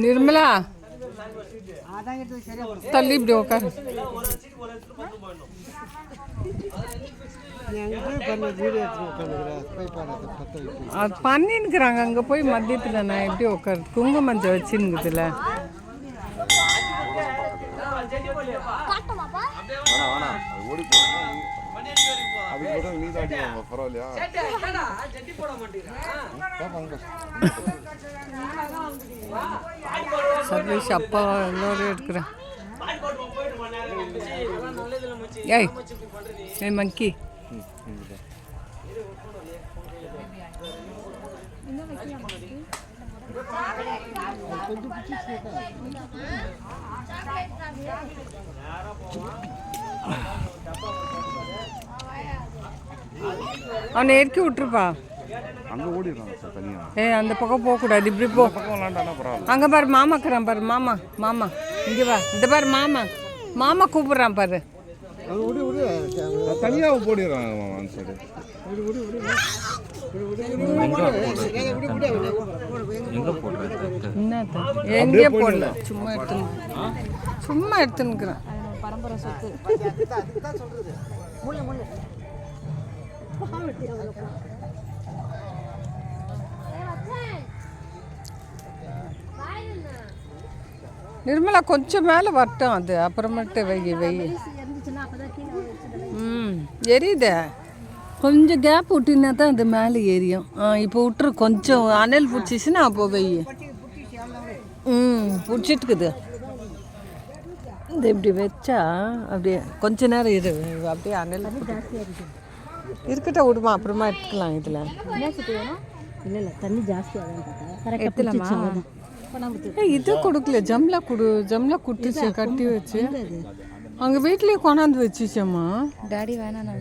निर्मला तल्ली broker அது பண்ணின்னுக்குறாங்க அங்கே போய் மத்தியத்தில் நான் எப்படி உட்காரு குங்குமஞ்ச வச்சுன்னுக்குதுல சர்வீஸ் அப்பா எல்லோரும் எடுக்கிறேன் ஏய் ஏய் மங்கி அவனை இறக்கி விட்டுருப்பா அங்கே ஓடிடுறாங்க சார் தனியாக. அந்த பக்கம் போகக்கூடாது, இப்படி போ. பக்கம் விளாண்டானா பரவாயில்ல. அங்கே பாரு மாமாக்குறான் பாரு, மாமா மாமா இங்கே வா, இந்த பாரு மாமா மாமா கூப்பிட்றான் பாரு. தனியாக போடிடுறாங்க மாமா அந்த சைடு. எங்கே போடல, சும்மா எடுத்துன்னுக்குறேன். பரம்பரை சொத்து நிர்மலா கொஞ்சம் மேலே வரட்டும், அது அப்புறமேட்டு எரியுதே. கொஞ்சம் கேப் விட்டினா தான் அது மேலே எரியும். இப்போ விட்டுரு, கொஞ்சம் அனல் பிடிச்சிச்சுன்னா அப்போ பிடிச்சிட்டுக்குது. இது இப்படி வச்சா அப்படியே கொஞ்ச நேரம் அப்படியே அனல் இருக்கட்டும், விடுமா அப்புறமா எடுத்துக்கலாம். இதில் இல்லை தண்ணி ஜாஸ்தியாக எடுத்துலாமா? இது கொடுக்கல, ஜம்லா குட்டுச்சு கட்டி வச்சு அங்கே வீட்லேயே கொண்டாந்து வச்சுச்சம்மா. டாடி வேணாங்க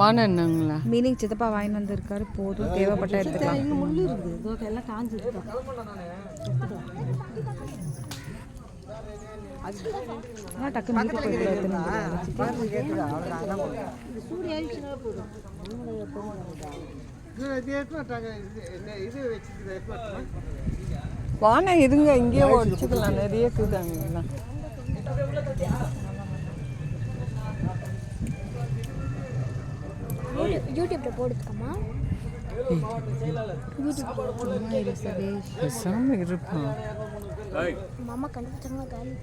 வானாங்களா? மீனிங் சித்தப்பா வாங்கிட்டு வந்திருக்காரு, போதும் தேவைப்பட்ட எடுத்துக்கலாம். இன்னும் முள்ளு இருக்குது, எல்லாம் காஞ்சிருக்கு. டக்குன்னு வானா இருங்க, இங்கேயே வச்சுக்கலாம், நிறைய இருக்குதாங்க. யூடியூப்ல போடுதுக்கம்மா, பேசாம இருப்பான். மாமா கண்டுபிடிச்சாங்க காலி.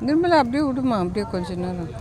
நிர்மலா அப்படியே விடுமா, அப்படியே கொஞ்ச நேரம்.